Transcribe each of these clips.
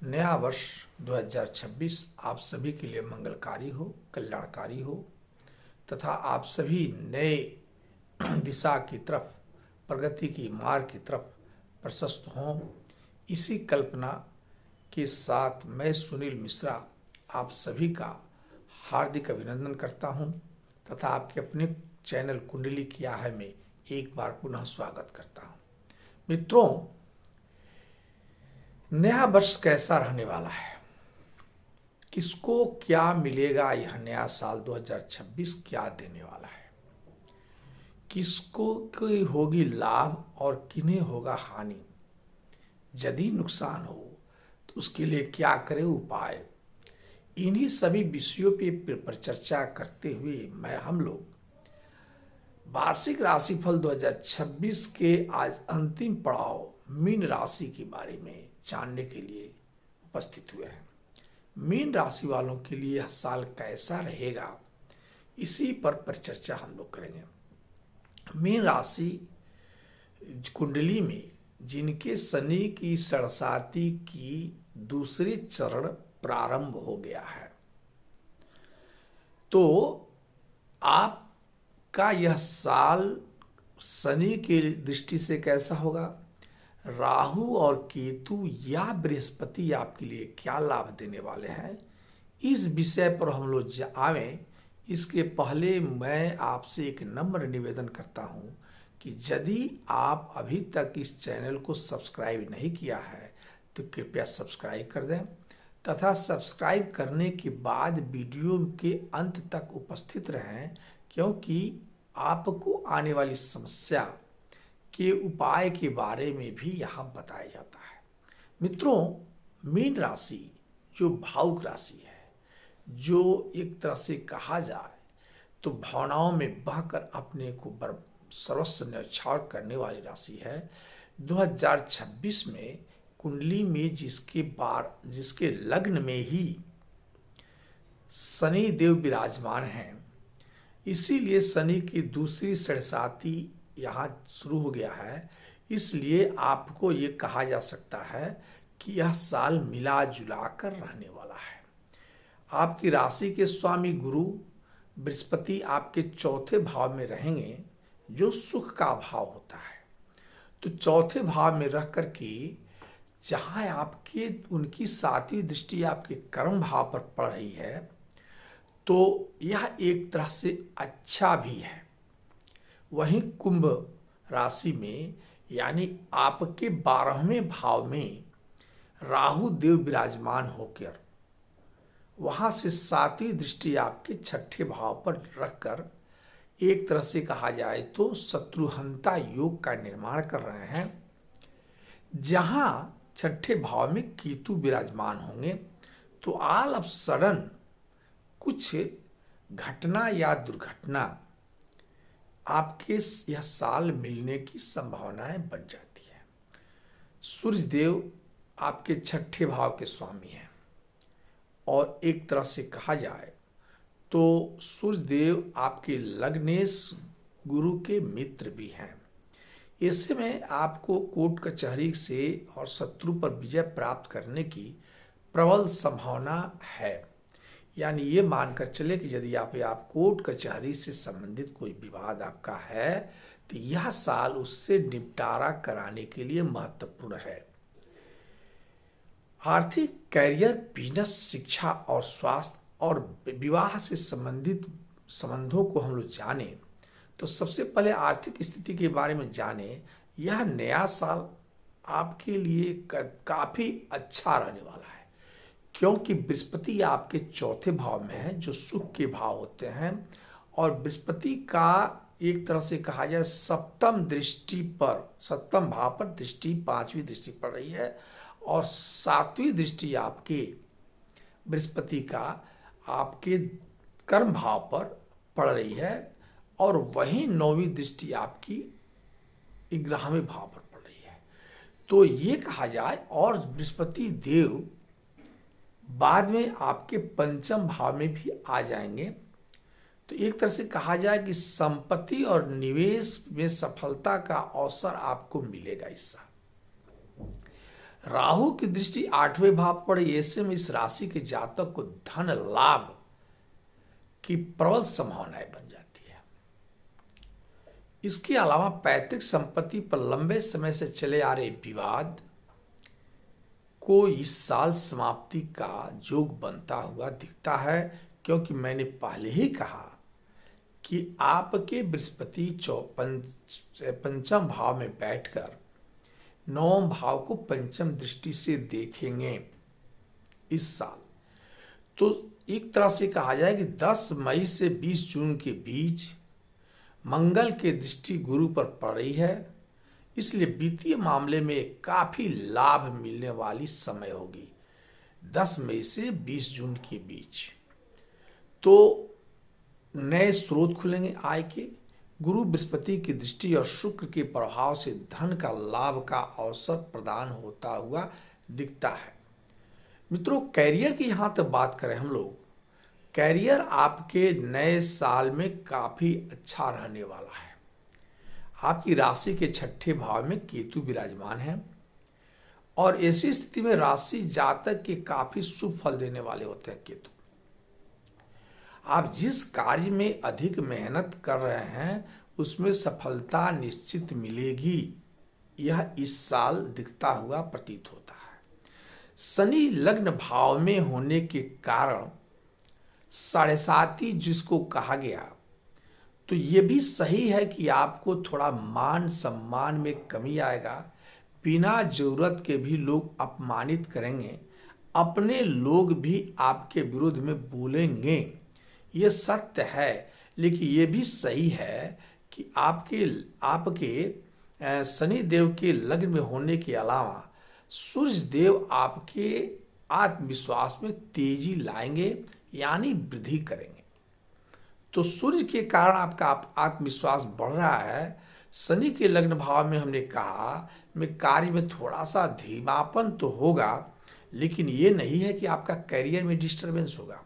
नया वर्ष 2026 आप सभी के लिए मंगलकारी हो, कल्याणकारी हो तथा आप सभी नए दिशा की तरफ, प्रगति की मार्ग की तरफ प्रशस्त हों। इसी कल्पना के साथ मैं सुनील मिश्रा आप सभी का हार्दिक अभिनंदन करता हूं तथा आपके अपने चैनल कुंडली किया है में एक बार पुनः स्वागत करता हूं। मित्रों, नया वर्ष कैसा रहने वाला है, किसको क्या मिलेगा, यह नया साल 2026 क्या देने वाला है, किसको की होगी लाभ और किन्हें होगा हानि, यदि नुकसान हो तो उसके लिए क्या करें उपाय। इन्हीं सभी विषयों पर चर्चा करते हुए हम लोग वार्षिक राशिफल 2026 के आज अंतिम पड़ाव मीन राशि के बारे में जानने के लिए उपस्थित हुए हैं। मीन राशि वालों के लिए यह साल कैसा रहेगा, इसी पर परिचर्चा हम लोग करेंगे। मीन राशि कुंडली में जिनके शनि की षड़साती की दूसरी चरण प्रारंभ हो गया है, तो आपका यह साल शनि की दृष्टि से कैसा होगा, राहु और केतु या बृहस्पति आपके लिए क्या लाभ देने वाले हैं, इस विषय पर हम लोग आवें। इसके पहले मैं आपसे एक नम्र निवेदन करता हूं कि यदि आप अभी तक इस चैनल को सब्सक्राइब नहीं किया है तो कृपया सब्सक्राइब कर दें तथा सब्सक्राइब करने के बाद वीडियो के अंत तक उपस्थित रहें, क्योंकि आपको आने वाली समस्या के उपाय के बारे में भी यहाँ बताया जाता है। मित्रों, मीन राशि जो भावुक राशि है, जो एक तरह से कहा जाए तो भावनाओं में बहकर अपने को सर्वस्व न्यौछावर करने वाली राशि है। 2026 में कुंडली में जिसके लग्न में ही शनि देव विराजमान हैं, इसीलिए शनि की दूसरी षड़साती यहाँ शुरू हो गया है। इसलिए आपको ये कहा जा सकता है कि यह साल मिला जुला कर रहने वाला है। आपकी राशि के स्वामी गुरु बृहस्पति आपके चौथे भाव में रहेंगे, जो सुख का भाव होता है। तो चौथे भाव में रह करके जहाँ आपके उनकी सातवीं दृष्टि आपके कर्म भाव पर पड़ रही है, तो यह एक तरह से अच्छा भी है। वहीं कुंभ राशि में यानी आपके 12वें भाव में राहु देव विराजमान होकर वहां से सातवीं दृष्टि आपके छठे भाव पर रखकर एक तरह से कहा जाए तो शत्रुहंता योग का निर्माण कर रहे हैं। जहां छठे भाव में केतु विराजमान होंगे तो ऑल ऑफ सडन कुछ घटना या दुर्घटना आपके यह साल मिलने की संभावनाएं बन जाती है। सूर्य देव आपके छठे भाव के स्वामी हैं और एक तरह से कहा जाए तो सूर्य देव आपके लग्नेश गुरु के मित्र भी हैं। ऐसे में आपको कोर्ट कचहरी से और शत्रु पर विजय प्राप्त करने की प्रबल संभावना है। यानी ये मानकर चले कि यदि आप कोर्ट कचहरी से संबंधित कोई विवाद आपका है तो यह साल उससे निपटारा कराने के लिए महत्वपूर्ण है। आर्थिक, कैरियर, बिजनेस, शिक्षा और स्वास्थ्य और विवाह से संबंधित संबंधों को हम लोग जाने तो सबसे पहले आर्थिक स्थिति के बारे में जाने। यह नया साल आपके लिए काफी अच्छा रहने वाला है, क्योंकि बृहस्पति आपके चौथे भाव में है, जो सुख के भाव होते हैं। और बृहस्पति का एक तरह से कहा जाए सप्तम भाव पर दृष्टि, पांचवी दृष्टि पड़ रही है और सातवीं दृष्टि आपके बृहस्पति का आपके कर्म भाव पर पड़ रही है और वहीं नौवीं दृष्टि आपकी 11वें भाव पर पड़ रही है। तो ये कहा जाए, और बृहस्पति देव बाद में आपके पंचम भाव में भी आ जाएंगे। तो एक तरह से कहा जाए कि संपत्ति और निवेश में सफलता का अवसर आपको मिलेगा इस साल। राहु की दृष्टि 8वें भाव पर, ऐसे में इस राशि के जातक को धन लाभ की प्रबल संभावनाएं बन जाती है। इसके अलावा पैतृक संपत्ति पर लंबे समय से चले आ रहे विवाद को इस साल समाप्ति का योग बनता हुआ दिखता है, क्योंकि मैंने पहले ही कहा कि आपके बृहस्पति पंचम भाव में बैठकर 9वें भाव को पंचम दृष्टि से देखेंगे इस साल। तो एक तरह से कहा जाए कि 10 मई से 20 जून के बीच मंगल की दृष्टि गुरु पर पड़ रही है, इसलिए वित्तीय मामले में काफी लाभ मिलने वाली समय होगी 10 मई से 20 जून के बीच। तो नए स्रोत खुलेंगे आय के। गुरु बृहस्पति की दृष्टि और शुक्र के प्रभाव से धन का लाभ का अवसर प्रदान होता हुआ दिखता है। मित्रों, कैरियर की यहां तक बात करें हम लोग, कैरियर आपके नए साल में काफी अच्छा रहने वाला है। आपकी राशि के 6ठे भाव में केतु विराजमान है और ऐसी स्थिति में राशि जातक के काफी शुभ फल देने वाले होते हैं केतु। आप जिस कार्य में अधिक मेहनत कर रहे हैं उसमें सफलता निश्चित मिलेगी, यह इस साल दिखता हुआ प्रतीत होता है। शनि लग्न भाव में होने के कारण 7.5 जिसको कहा गया, तो ये भी सही है कि आपको थोड़ा मान सम्मान में कमी आएगा। बिना जरूरत के भी लोग अपमानित करेंगे, अपने लोग भी आपके विरुद्ध में बोलेंगे, ये सत्य है। लेकिन ये भी सही है कि आपके शनि देव के लग्न में होने के अलावा सूर्य देव आपके आत्मविश्वास में तेजी लाएंगे, यानी वृद्धि करेंगे। तो सूर्य के कारण आपका आत्मविश्वास बढ़ रहा है। शनि के लग्न भाव में हमने कहा में कार्य में थोड़ा सा धीमापन तो होगा, लेकिन ये नहीं है कि आपका कैरियर में डिस्टरबेंस होगा।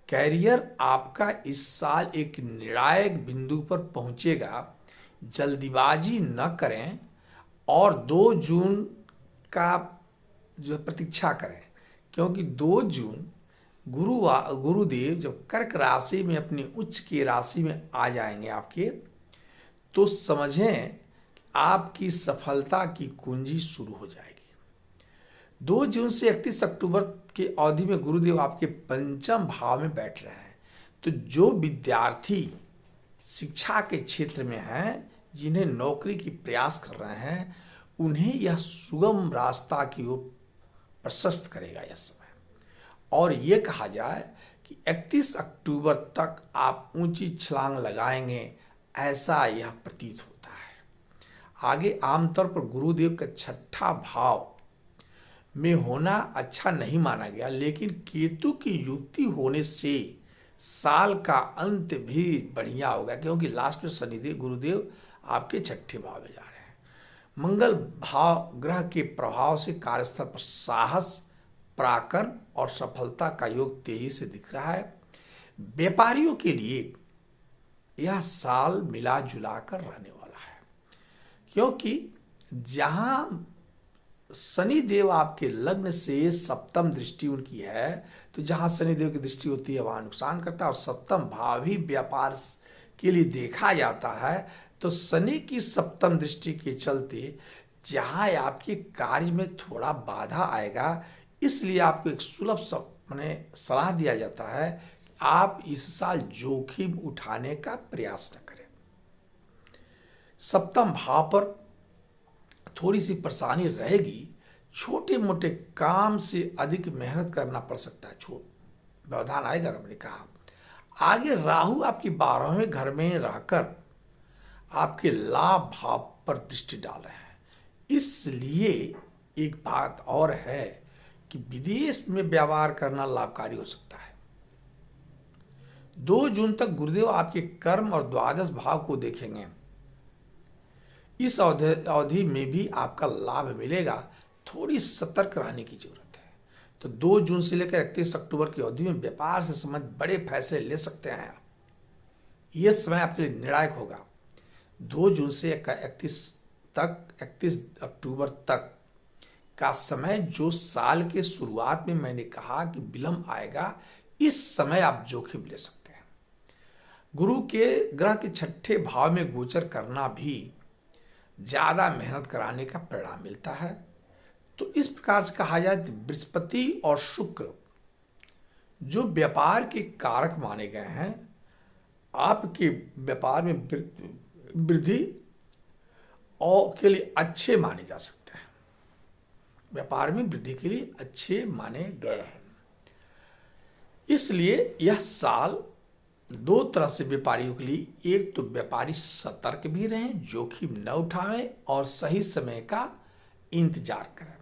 कैरियर आपका इस साल एक निर्णायक बिंदु पर पहुंचेगा। जल्दीबाजी न करें और 2 जून का जो प्रतीक्षा करें, क्योंकि 2 जून गुरुदेव जब कर्क राशि में अपनी उच्च की राशि में आ जाएंगे आपके, तो समझें आपकी सफलता की कुंजी शुरू हो जाएगी। 2 जून से 31 अक्टूबर की अवधि में गुरुदेव आपके पंचम भाव में बैठ रहे हैं। तो जो विद्यार्थी शिक्षा के क्षेत्र में हैं, जिन्हें नौकरी की प्रयास कर रहे हैं, उन्हें यह सुगम रास्ता की ओर प्रशस्त करेगा यह समय। और ये कहा जाए कि 31 अक्टूबर तक आप ऊंची छलांग लगाएंगे, ऐसा यह प्रतीत होता है। आगे आमतौर पर गुरुदेव का 6ठा भाव में होना अच्छा नहीं माना गया, लेकिन केतु की युक्ति होने से साल का अंत भी बढ़िया होगा, क्योंकि लास्ट में शनिदेव गुरुदेव आपके 6ठे भाव में जा रहे हैं। मंगल भाव ग्रह के प्रभाव से कार्यस्थल पर साहस, पराक्रम और सफलता का योग तेजी से दिख रहा है। व्यापारियों के लिए यह साल मिला जुला कर रहने वाला है, क्योंकि जहां शनि देव आपके लग्न से सप्तम दृष्टि उनकी है, तो जहां शनि देव की दृष्टि होती है वहां नुकसान करता है, और सप्तम भाव ही व्यापार के लिए देखा जाता है। तो शनि की सप्तम दृष्टि के चलते जहां आपके कार्य में थोड़ा बाधा आएगा, इसलिए आपको एक सुलभ सलाह दिया जाता है कि आप इस साल जोखिम उठाने का प्रयास न करें। सप्तम भाव पर थोड़ी सी परेशानी रहेगी, छोटे मोटे काम से अधिक मेहनत करना पड़ सकता है, व्यवधान आएगा। हमने कहा आगे राहु आपकी 12वें घर में रहकर आपके लाभ भाव पर दृष्टि डाल रहे हैं, इसलिए एक बात और है कि विदेश में व्यापार करना लाभकारी हो सकता है। 2 जून तक गुरुदेव आपके कर्म और द्वादश भाव को देखेंगे। इस अवधि में भी आपका लाभ मिलेगा, थोड़ी सतर्क रहने की जरूरत है। तो 2 जून से लेकर 31 अक्टूबर की अवधि में व्यापार से संबंधित बड़े फैसले ले सकते हैं। यह समय आपके लिए निर्णायक होगा। 2 जून से 31 अक्टूबर तक का समय जो साल के शुरुआत में मैंने कहा कि विलंब आएगा, इस समय आप जोखिम ले सकते हैं। गुरु के ग्रह के छठे भाव में गोचर करना भी ज्यादा मेहनत कराने का परिणाम मिलता है। तो इस प्रकार से कहा जाए तो बृहस्पति और शुक्र जो व्यापार के कारक माने गए हैं, आपके व्यापार में वृद्धि और के लिए अच्छे माने जा सकते हैं। व्यापार में वृद्धि के लिए अच्छे माने गए हैं। इसलिए यह साल दो तरह से व्यापारियों के लिए, एक तो व्यापारी सतर्क भी रहें, जोखिम न उठाएं और सही समय का इंतजार करें।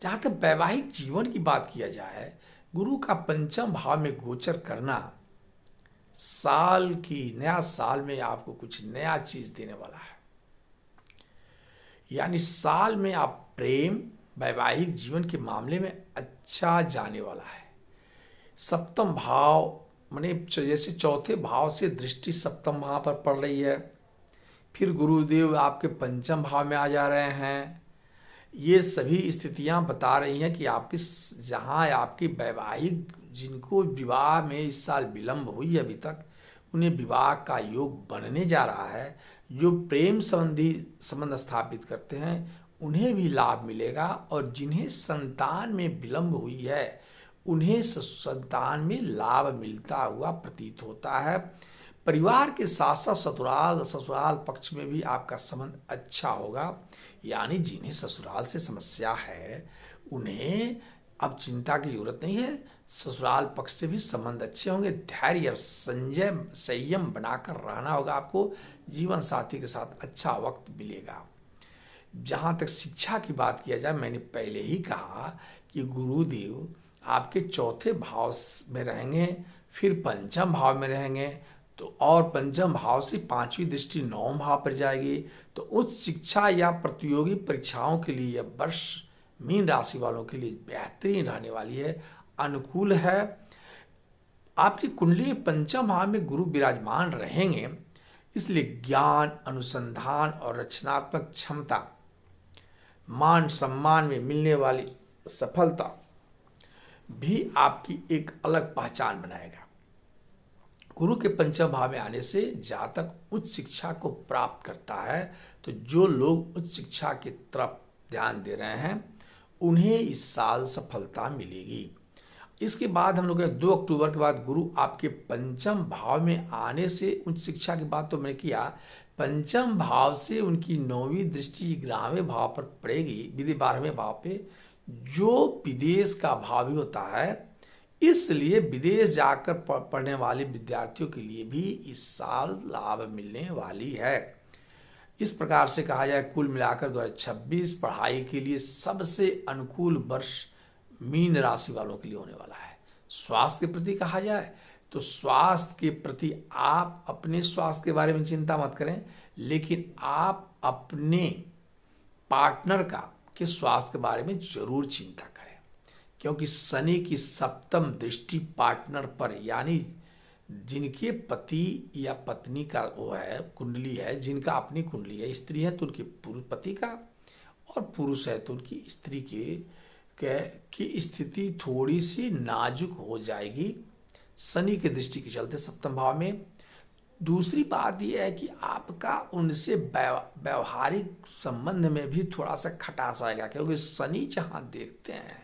जहां तक वैवाहिक जीवन की बात किया जाए, गुरु का पंचम भाव में गोचर करना नया साल में आपको कुछ नया चीज देने वाला है। यानी साल में आप प्रेम वैवाहिक जीवन के मामले में अच्छा जाने वाला है। सप्तम भाव माने जैसे चौथे भाव से दृष्टि सप्तम भाव पर पड़ रही है, फिर गुरुदेव आपके पंचम भाव में आ जा रहे हैं। ये सभी स्थितियां बता रही हैं कि आपकी जहां आपकी वैवाहिक, जिनको विवाह में इस साल विलंब हुई अभी तक, उन्हें विवाह का योग बनने जा रहा है। जो प्रेम संबंधी संबंध स्थापित करते हैं उन्हें भी लाभ मिलेगा, और जिन्हें संतान में विलंब हुई है उन्हें संतान में लाभ मिलता हुआ प्रतीत होता है। परिवार के साथ साथ ससुराल पक्ष में भी आपका संबंध अच्छा होगा। यानी जिन्हें ससुराल से समस्या है उन्हें अब चिंता की जरूरत नहीं है, ससुराल पक्ष से भी संबंध अच्छे होंगे। धैर्य संयम बनाकर रहना होगा आपको। जीवन साथी के साथ अच्छा वक्त मिलेगा। जहाँ तक शिक्षा की बात किया जाए, मैंने पहले ही कहा कि गुरुदेव आपके चौथे भाव में रहेंगे, फिर पंचम भाव में रहेंगे, तो और पंचम भाव से पांचवी दृष्टि नौम भाव पर जाएगी। तो उच्च शिक्षा या प्रतियोगी परीक्षाओं के लिए यह वर्ष मीन राशि वालों के लिए बेहतरीन रहने वाली है, अनुकूल है। आपकी कुंडली में पंचम भाव में गुरु विराजमान रहेंगे, इसलिए ज्ञान, अनुसंधान और रचनात्मक क्षमता, मान सम्मान में मिलने वाली सफलता भी आपकी एक अलग पहचान बनाएगा। गुरु के पंचम भाव में आने से जातक उच्च शिक्षा को प्राप्त करता है। तो जो लोग उच्च शिक्षा की तरफ ध्यान दे रहे हैं उन्हें इस साल सफलता मिलेगी। इसके बाद हम लोग 2 अक्टूबर के बाद गुरु आपके पंचम भाव में आने से, उच्च शिक्षा की बात तो मैंने किया, पंचम भाव से उनकी 9वीं दृष्टि 11वें भाव पर पड़ेगी, 12वें भाव पे, जो विदेश का भाव भी होता है। इसलिए विदेश जाकर पढ़ने वाले विद्यार्थियों के लिए भी इस साल लाभ मिलने वाली है। इस प्रकार से कहा जाए कुल मिलाकर 2026 पढ़ाई के लिए सबसे अनुकूल वर्ष मीन राशि वालों के लिए होने वाला है। स्वास्थ्य के प्रति कहा जाए तो स्वास्थ्य के प्रति आप अपने स्वास्थ्य के बारे में चिंता मत करें, लेकिन आप अपने पार्टनर के स्वास्थ्य के बारे में जरूर चिंता करें, क्योंकि शनि की सप्तम दृष्टि पार्टनर पर, यानी जिनके पति या पत्नी का वो है कुंडली है, जिनका अपनी कुंडली है, स्त्री है तो उनके पति का, और पुरुष है तो उनकी स्त्री की स्थिति थोड़ी सी नाजुक हो जाएगी शनि के दृष्टि के चलते सप्तम भाव में। दूसरी बात यह है कि आपका उनसे व्यवहारिक संबंध में भी थोड़ा सा खटास आएगा, क्योंकि शनि जहाँ देखते हैं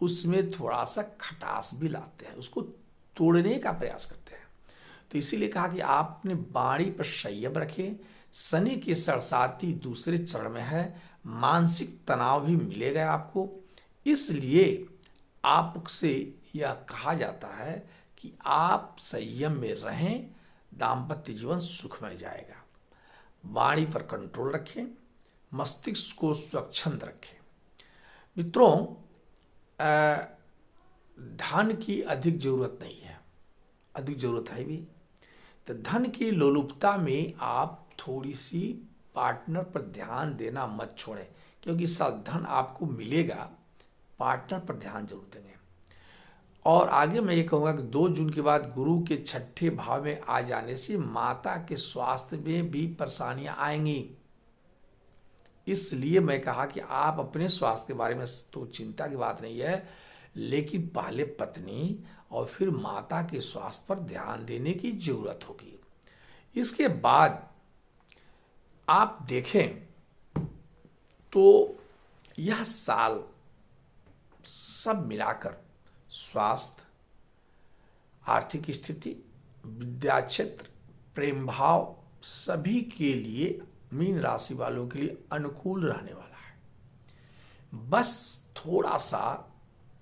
उसमें थोड़ा सा खटास भी लाते हैं, उसको तोड़ने का प्रयास करते हैं। तो इसीलिए कहा कि आप अपने वाणी पर संयम रखें। शनि की सरसाती दूसरे चरण में है, मानसिक तनाव भी मिलेगा आपको, इसलिए आपसे यह कहा जाता है कि आप संयम में रहें, दाम्पत्य जीवन सुखमय जाएगा। वाणी पर कंट्रोल रखें, मस्तिष्क को स्वच्छंद रखें। मित्रों, धन की अधिक जरूरत नहीं है, अधिक जरूरत है भी, तो धन की लोलुपता में आप थोड़ी सी पार्टनर पर ध्यान देना मत छोड़ें, क्योंकि सब धन आपको मिलेगा, पार्टनर पर ध्यान जरूर देंगे। और आगे मैं ये कहूँगा कि 2 जून के बाद गुरु के छठे भाव में आ जाने से माता के स्वास्थ्य में भी परेशानियां आएंगी। इसलिए मैं कहा कि आप अपने स्वास्थ्य के बारे में तो चिंता की बात नहीं है, लेकिन पहले पत्नी और फिर माता के स्वास्थ्य पर ध्यान देने की जरूरत होगी। इसके बाद आप देखें तो यह साल सब मिलाकर स्वास्थ्य, आर्थिक स्थिति, विद्या क्षेत्र, प्रेम भाव सभी के लिए, मीन राशि वालों के लिए अनुकूल रहने वाला है। बस थोड़ा सा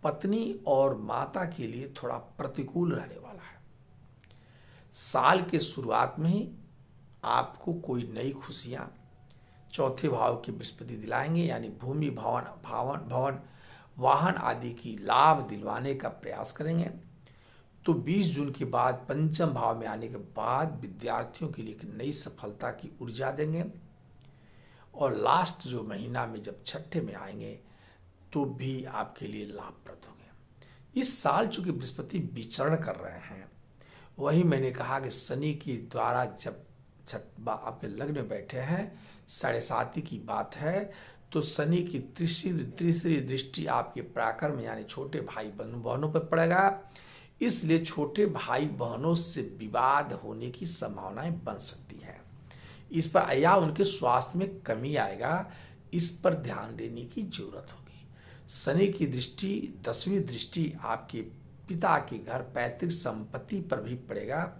पत्नी और माता के लिए थोड़ा प्रतिकूल रहने वाला है। साल के शुरुआत में ही आपको कोई नई खुशियां चौथे भाव की बृहस्पति दिलाएंगे, यानी भूमि, भवन, वाहन आदि की लाभ दिलवाने का प्रयास करेंगे। तो 20 जून के बाद पंचम भाव में आने के बाद विद्यार्थियों के लिए एक नई सफलता की ऊर्जा देंगे। और लास्ट जो महीना में जब छठे में आएंगे तो भी आपके लिए लाभप्रद होंगे। इस साल चूंकि बृहस्पति विचरण कर रहे हैं, वही मैंने कहा कि शनि के द्वारा जब आपके लग्न में बैठे हैं, 7.5 की बात है, तो शनि की तीसरी दृष्टि आपके पराक्रम यानी छोटे भाई बहनों पर पड़ेगा। इसलिए छोटे भाई बहनों से विवाद होने की संभावनाएं बन सकती हैं। इस पर या उनके स्वास्थ्य में कमी आएगा, इस पर ध्यान देने की जरूरत होगी। शनि की दृष्टि 10वीं दृष्टि आपके पिता के घर पैतृक संपत्ति पर भी पड़ेगा।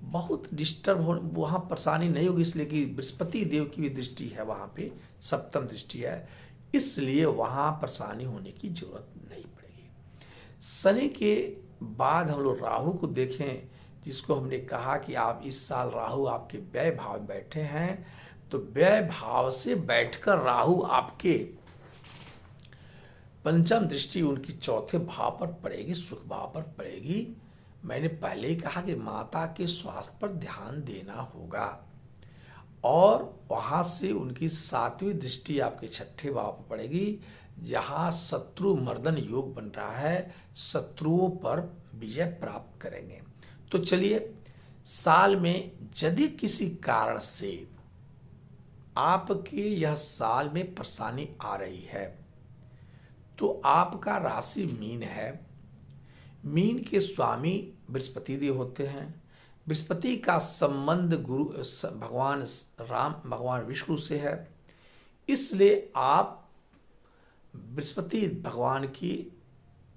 बहुत डिस्टर्ब हो, वहाँ परेशानी नहीं होगी, इसलिए कि बृहस्पति देव की भी दृष्टि है, वहाँ पे 7वीं दृष्टि है, इसलिए वहाँ परेशानी होने की जरूरत नहीं पड़ेगी। शनि के बाद हम लोग राहु को देखें, जिसको हमने कहा कि आप इस साल राहु आपके व्यय भाव में बैठे हैं, तो व्यय भाव से बैठकर राहु आपके पंचम दृष्टि उनकी चौथे भाव पर पड़ेगी, सुख भाव पर पड़ेगी। मैंने पहले ही कहा कि माता के स्वास्थ्य पर ध्यान देना होगा। और वहां से उनकी 7वीं दृष्टि आपके छठे भाव पर पड़ेगी, जहां शत्रु मर्दन योग बन रहा है, शत्रुओं पर विजय प्राप्त करेंगे। तो चलिए, साल में यदि किसी कारण से आपके यह साल में परेशानी आ रही है, तो आपका राशि मीन है। मीन के स्वामी बृहस्पति देव होते हैं। बृहस्पति का संबंध गुरु भगवान राम, भगवान विष्णु से है। इसलिए आप बृहस्पति भगवान की,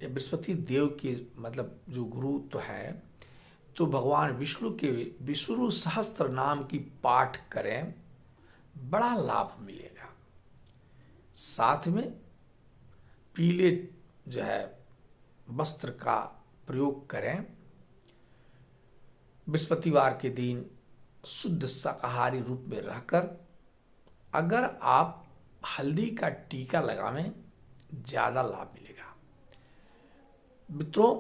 बृहस्पति देव के मतलब जो गुरु तो है, तो भगवान विष्णु के विष्णु सहस्त्र नाम की पाठ करें, बड़ा लाभ मिलेगा। साथ में पीले जो है वस्त्र का प्रयोग करें। बृहस्पतिवार के दिन शुद्ध शाकाहारी रूप में रहकर अगर आप हल्दी का टीका लगावें, ज़्यादा लाभ मिलेगा। मित्रों,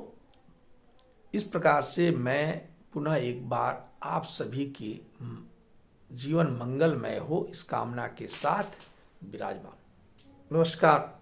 इस प्रकार से मैं पुनः एक बार आप सभी के जीवन मंगलमय हो इस कामना के साथ विराजमान। नमस्कार।